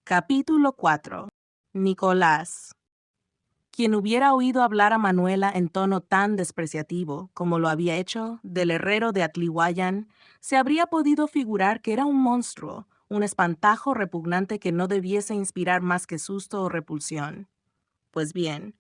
Capítulo 4. Nicolás. Quien hubiera oído hablar a Manuela en tono tan despreciativo como lo había hecho del herrero de Atlihuayán, se habría podido figurar que era un monstruo, un espantajo repugnante que no debiese inspirar más que susto o repulsión. Pues bien,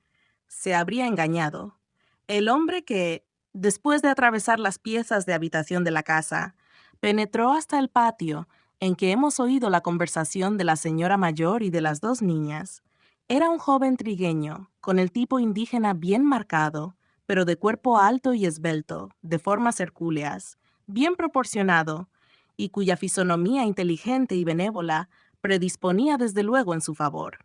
se habría engañado. El hombre que, después de atravesar las piezas de habitación de la casa, penetró hasta el patio en que hemos oído la conversación de la señora mayor y de las dos niñas, era un joven trigueño, con el tipo indígena bien marcado, pero de cuerpo alto y esbelto, de formas hercúleas, bien proporcionado, y cuya fisonomía inteligente y benévola predisponía desde luego en su favor.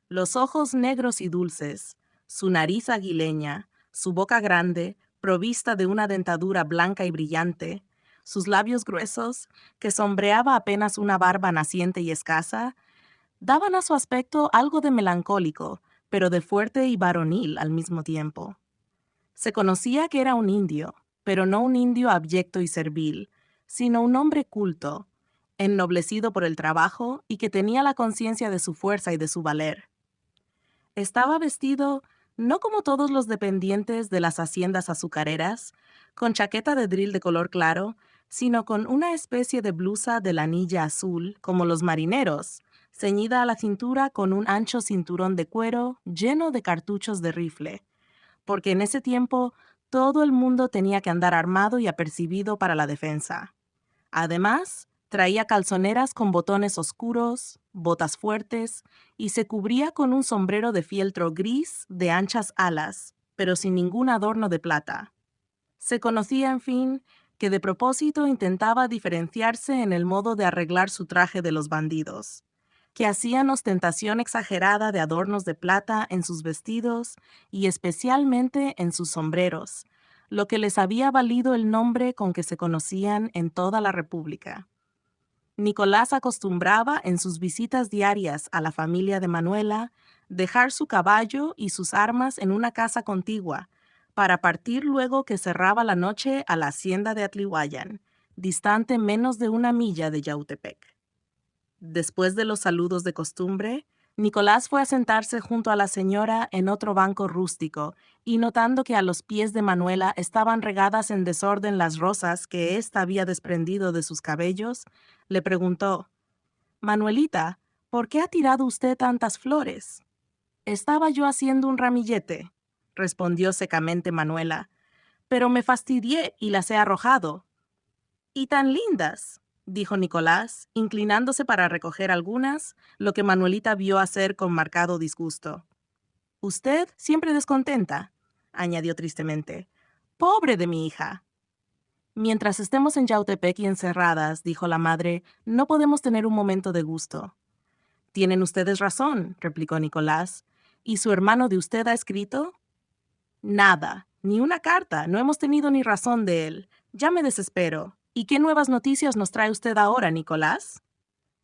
Los ojos negros y dulces, su nariz aguileña, su boca grande, provista de una dentadura blanca y brillante, sus labios gruesos, que sombreaba apenas una barba naciente y escasa, daban a su aspecto algo de melancólico, pero de fuerte y varonil al mismo tiempo. Se conocía que era un indio, pero no un indio abyecto y servil, sino un hombre culto, ennoblecido por el trabajo y que tenía la conciencia de su fuerza y de su valer. Estaba vestido no como todos los dependientes de las haciendas azucareras, con chaqueta de dril de color claro, sino con una especie de blusa de lanilla azul, como los marineros, ceñida a la cintura con un ancho cinturón de cuero lleno de cartuchos de rifle, porque en ese tiempo todo el mundo tenía que andar armado y apercibido para la defensa. Además, traía calzoneras con botones oscuros, botas fuertes, y se cubría con un sombrero de fieltro gris de anchas alas, pero sin ningún adorno de plata. Se conocía, en fin, que de propósito intentaba diferenciarse en el modo de arreglar su traje de los bandidos, que hacían ostentación exagerada de adornos de plata en sus vestidos y especialmente en sus sombreros, lo que les había valido el nombre con que se conocían en toda la República. Nicolás acostumbraba en sus visitas diarias a la familia de Manuela dejar su caballo y sus armas en una casa contigua, para partir luego que cerraba la noche a la hacienda de Atlihuayán, distante menos de 1 milla de Yautepec. Después de los saludos de costumbre, Nicolás fue a sentarse junto a la señora en otro banco rústico, y notando que a los pies de Manuela estaban regadas en desorden las rosas que ésta había desprendido de sus cabellos, le preguntó: «Manuelita, ¿por qué ha tirado usted tantas flores?» «Estaba yo haciendo un ramillete», respondió secamente Manuela, «pero me fastidié y las he arrojado». «Y tan lindas», dijo Nicolás, inclinándose para recoger algunas, lo que Manuelita vio hacer con marcado disgusto. «Usted siempre descontenta», añadió tristemente. «Pobre de mi hija». «Mientras estemos en Yautepec y encerradas», dijo la madre, «no podemos tener un momento de gusto». «Tienen ustedes razón», replicó Nicolás. «¿Y su hermano de usted ha escrito?» «Nada, ni una carta, no hemos tenido ni razón de él. Ya me desespero. ¿Y qué nuevas noticias nos trae usted ahora, Nicolás?»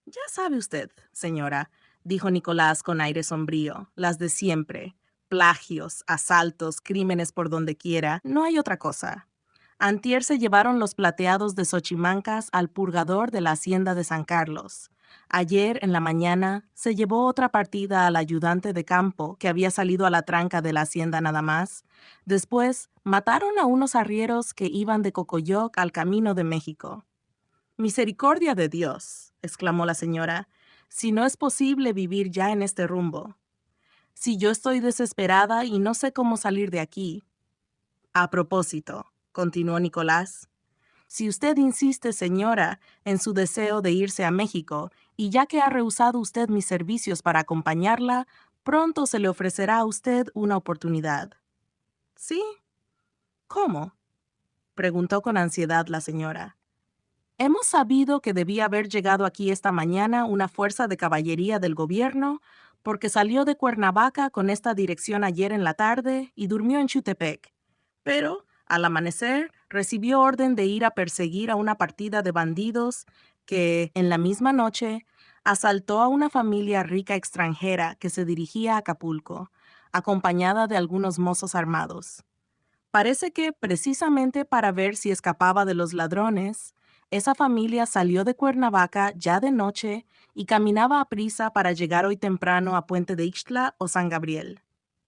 «Ya sabe usted, señora», dijo Nicolás con aire sombrío, «las de siempre. Plagios, asaltos, crímenes por donde quiera, no hay otra cosa. Antier se llevaron los plateados de Xochimancas al purgador de la hacienda de San Carlos. Ayer, en la mañana, se llevó otra partida al ayudante de campo que había salido a la tranca de la hacienda nada más. Después, mataron a unos arrieros que iban de Cocoyoc al camino de México». «Misericordia de Dios», exclamó la señora, «si no es posible vivir ya en este rumbo. Si yo estoy desesperada y no sé cómo salir de aquí». «A propósito», continuó Nicolás, «si usted insiste, señora, en su deseo de irse a México, y ya que ha rehusado usted mis servicios para acompañarla, pronto se le ofrecerá a usted una oportunidad». «¿Sí? ¿Cómo?», preguntó con ansiedad la señora. «Hemos sabido que debía haber llegado aquí esta mañana una fuerza de caballería del gobierno, porque salió de Cuernavaca con esta dirección ayer en la tarde y durmió en Chutepec. Pero, al amanecer, recibió orden de ir a perseguir a una partida de bandidos que, en la misma noche, asaltó a una familia rica extranjera que se dirigía a Acapulco, acompañada de algunos mozos armados. Parece que, precisamente para ver si escapaba de los ladrones, Esa familia salió de Cuernavaca ya de noche y caminaba a prisa para llegar hoy temprano a Puente de Ixtla o San Gabriel.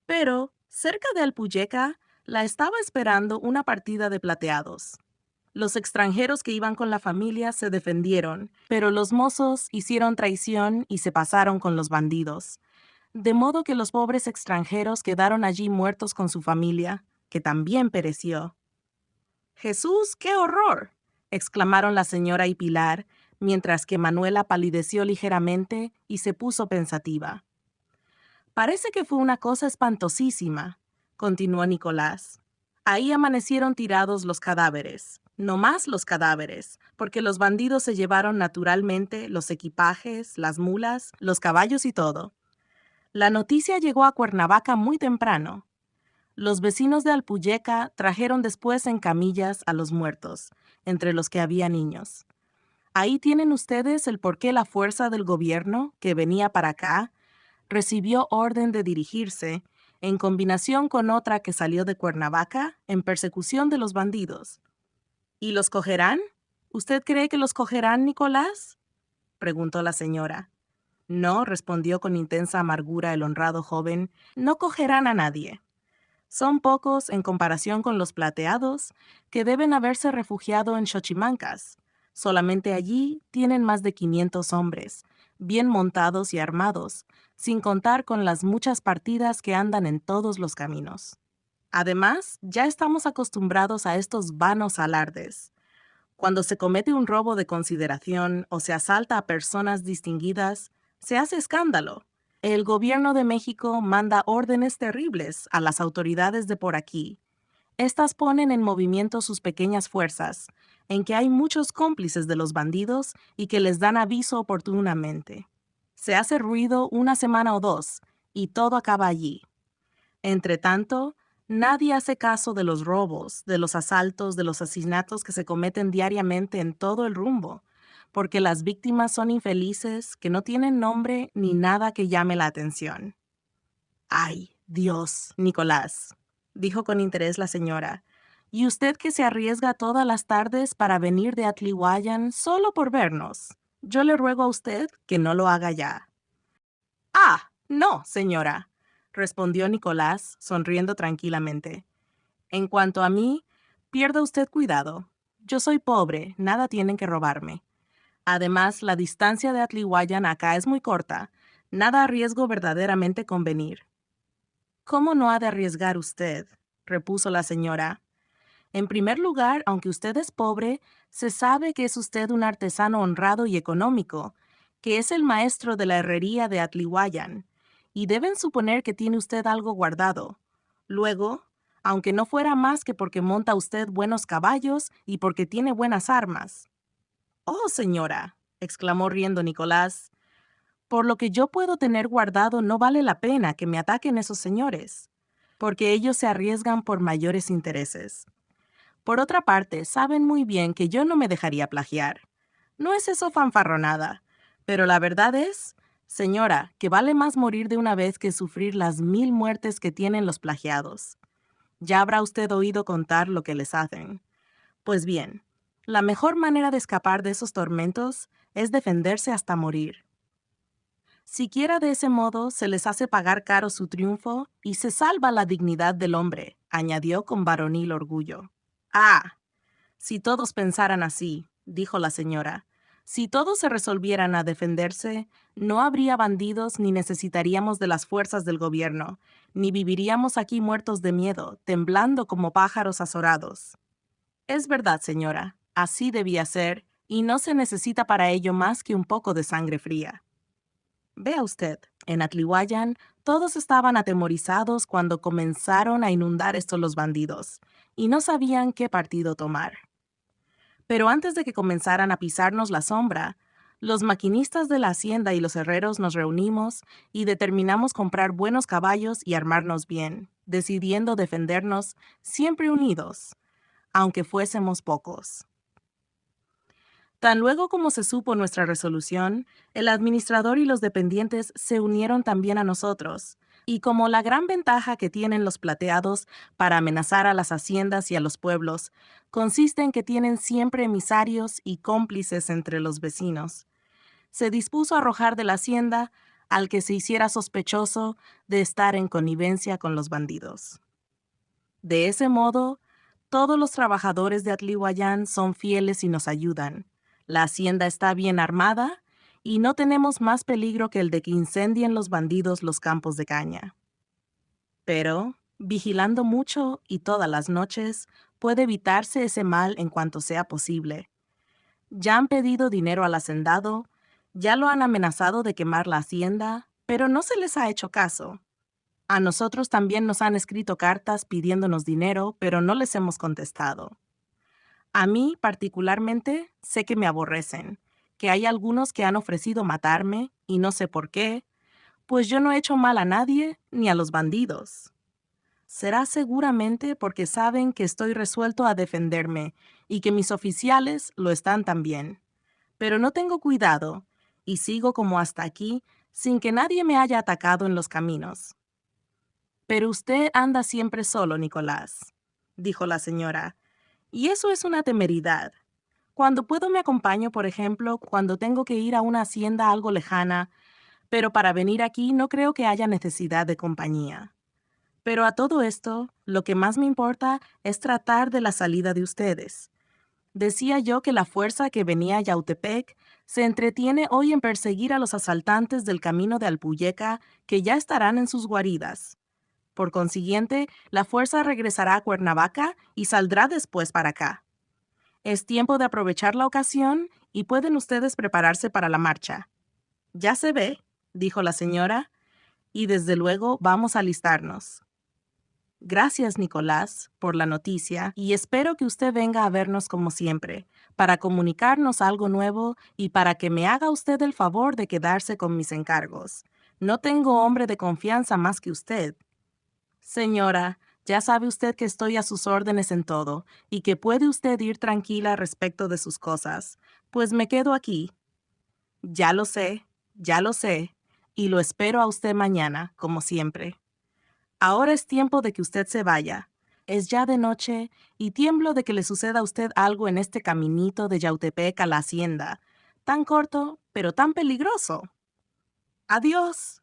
Pero, cerca de Alpuyeca, la estaba esperando una partida de plateados. Los extranjeros que iban con la familia se defendieron, pero los mozos hicieron traición y se pasaron con los bandidos. De modo que los pobres extranjeros quedaron allí muertos con su familia, que también pereció. ¡Jesús, qué horror!, exclamaron la señora y Pilar, mientras que Manuela palideció ligeramente y se puso pensativa. Parece que fue una cosa espantosísima, continuó Nicolás. Ahí amanecieron tirados los cadáveres, no más los cadáveres, porque los bandidos se llevaron naturalmente los equipajes, las mulas, los caballos y todo. La noticia llegó a Cuernavaca muy temprano. Los vecinos de Alpuyeca trajeron después en camillas a los muertos, entre los que había niños. Ahí tienen ustedes el por qué la fuerza del gobierno, que venía para acá, recibió orden de dirigirse, en combinación con otra que salió de Cuernavaca, en persecución de los bandidos. ¿Y los cogerán? ¿Usted cree que los cogerán, Nicolás?, preguntó la señora. No, respondió con intensa amargura el honrado joven, no cogerán a nadie. Son pocos en comparación con los plateados, que deben haberse refugiado en Xochimancas. Solamente allí tienen más de 500 hombres, bien montados y armados, sin contar con las muchas partidas que andan en todos los caminos. Además, ya estamos acostumbrados a estos vanos alardes. Cuando se comete un robo de consideración o se asalta a personas distinguidas, se hace escándalo. El gobierno de México manda órdenes terribles a las autoridades de por aquí. Estas ponen en movimiento sus pequeñas fuerzas, en que hay muchos cómplices de los bandidos y que les dan aviso oportunamente. Se hace ruido una semana o dos, y todo acaba allí. Entretanto, nadie hace caso de los robos, de los asaltos, de los asesinatos que se cometen diariamente en todo el rumbo, porque las víctimas son infelices, que no tienen nombre ni nada que llame la atención. ¡Ay, Dios, Nicolás!, dijo con interés la señora. ¿Y usted que se arriesga todas las tardes para venir de Atlihuayan solo por vernos? Yo le ruego a usted que no lo haga ya. ¡Ah, no, señora!, respondió Nicolás, sonriendo tranquilamente. En cuanto a mí, pierda usted cuidado. Yo soy pobre, nada tienen que robarme. Además, la distancia de Atlihuayan acá es muy corta. Nada arriesgo verdaderamente con venir. ¿Cómo no ha de arriesgar usted?, repuso la señora. En primer lugar, aunque usted es pobre, se sabe que es usted un artesano honrado y económico, que es el maestro de la herrería de Atlihuayan, y deben suponer que tiene usted algo guardado. Luego, aunque no fuera más que porque monta usted buenos caballos y porque tiene buenas armas. «Oh, señora», exclamó riendo Nicolás, «por lo que yo puedo tener guardado no vale la pena que me ataquen esos señores, porque ellos se arriesgan por mayores intereses. Por otra parte, saben muy bien que yo no me dejaría plagiar. No es eso fanfarronada, pero la verdad es, señora, que vale más morir de una vez que sufrir las 1000 muertes que tienen los plagiados. Ya habrá usted oído contar lo que les hacen. Pues bien, la mejor manera de escapar de esos tormentos es defenderse hasta morir. Siquiera de ese modo se les hace pagar caro su triunfo y se salva la dignidad del hombre», añadió con varonil orgullo. «Ah, si todos pensaran así», dijo la señora, «si todos se resolvieran a defenderse, no habría bandidos ni necesitaríamos de las fuerzas del gobierno, ni viviríamos aquí muertos de miedo, temblando como pájaros azorados». «Es verdad, señora, así debía ser, y no se necesita para ello más que un poco de sangre fría. Vea usted, en Atlihuayan todos estaban atemorizados cuando comenzaron a inundar estos los bandidos, y no sabían qué partido tomar. Pero antes de que comenzaran a pisarnos la sombra, los maquinistas de la hacienda y los herreros nos reunimos y determinamos comprar buenos caballos y armarnos bien, decidiendo defendernos siempre unidos, aunque fuésemos pocos. Tan luego como se supo nuestra resolución, el administrador y los dependientes se unieron también a nosotros, Y como la gran ventaja que tienen los plateados para amenazar a las haciendas y a los pueblos consiste en que tienen siempre emisarios y cómplices entre los vecinos, se dispuso a arrojar de la hacienda al que se hiciera sospechoso de estar en connivencia con los bandidos. De ese modo, todos los trabajadores de Atlihuayán son fieles y nos ayudan. La hacienda está bien armada y no tenemos más peligro que el de que incendien los bandidos los campos de caña. Pero, vigilando mucho y todas las noches, puede evitarse ese mal en cuanto sea posible. Ya han pedido dinero al hacendado, ya lo han amenazado de quemar la hacienda, pero no se les ha hecho caso. A nosotros también nos han escrito cartas pidiéndonos dinero, pero no les hemos contestado. A mí, particularmente, sé que me aborrecen, que hay algunos que han ofrecido matarme, y no sé por qué, pues yo no he hecho mal a nadie ni a los bandidos. Será seguramente porque saben que estoy resuelto a defenderme y que mis oficiales lo están también. Pero no tengo cuidado y sigo como hasta aquí sin que nadie me haya atacado en los caminos. Pero usted anda siempre solo, Nicolás, dijo la señora, y eso es una temeridad. Cuando puedo me acompaño, por ejemplo, cuando tengo que ir a una hacienda algo lejana, pero para venir aquí no creo que haya necesidad de compañía. Pero a todo esto, lo que más me importa es tratar de la salida de ustedes. Decía yo que la fuerza que venía a Yautepec se entretiene hoy en perseguir a los asaltantes del camino de Alpuyeca que ya estarán en sus guaridas. Por consiguiente, la fuerza regresará a Cuernavaca y saldrá después para acá. Es tiempo de aprovechar la ocasión y pueden ustedes prepararse para la marcha. Ya se ve, dijo la señora, y desde luego vamos a alistarnos. Gracias, Nicolás, por la noticia y espero que usted venga a vernos como siempre, para comunicarnos algo nuevo y para que me haga usted el favor de quedarse con mis encargos. No tengo hombre de confianza más que usted. Señora, ya sabe usted que estoy a sus órdenes en todo y que puede usted ir tranquila respecto de sus cosas, pues me quedo aquí. Ya lo sé, y lo espero a usted mañana, como siempre. Ahora es tiempo de que usted se vaya. Es ya de noche y tiemblo de que le suceda a usted algo en este caminito de Yautepec a la hacienda, tan corto, pero tan peligroso. Adiós,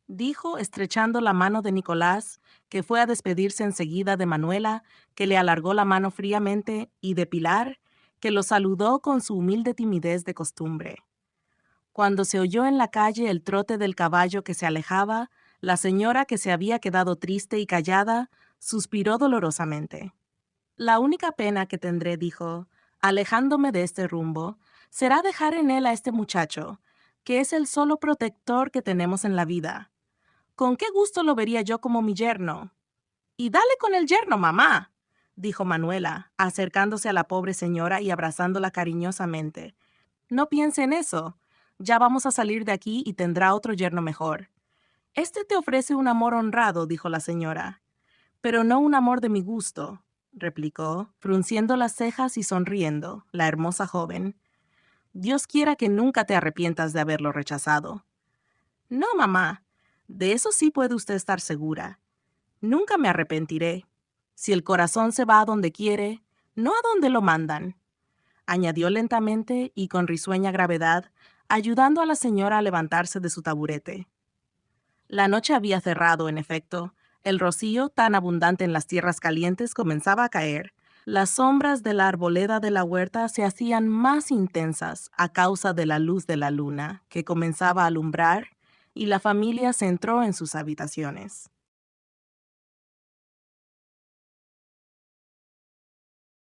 dijo estrechando la mano de Nicolás, que fue a despedirse enseguida de Manuela, que le alargó la mano fríamente, y de Pilar, que lo saludó con su humilde timidez de costumbre. Cuando se oyó en la calle el trote del caballo que se alejaba, la señora, que se había quedado triste y callada, suspiró dolorosamente. La única pena que tendré, dijo, alejándome de este rumbo, será dejar en él a este muchacho, que es el solo protector que tenemos en la vida. ¿Con qué gusto lo vería yo como mi yerno? Y dale con el yerno, mamá, dijo Manuela, acercándose a la pobre señora y abrazándola cariñosamente. No piense en eso. Ya vamos a salir de aquí y tendrá otro yerno mejor. Este te ofrece un amor honrado, dijo la señora. Pero no un amor de mi gusto, replicó, frunciendo las cejas y sonriendo, la hermosa joven. Dios quiera que nunca te arrepientas de haberlo rechazado. No, mamá, de eso sí puede usted estar segura. Nunca me arrepentiré. Si el corazón se va a donde quiere, no a donde lo mandan, añadió lentamente y con risueña gravedad, ayudando a la señora a levantarse de su taburete. La noche había cerrado, en efecto. El rocío, tan abundante en las tierras calientes, comenzaba a caer. Las sombras de la arboleda de la huerta se hacían más intensas a causa de la luz de la luna, que comenzaba a alumbrar, y la familia se entró en sus habitaciones.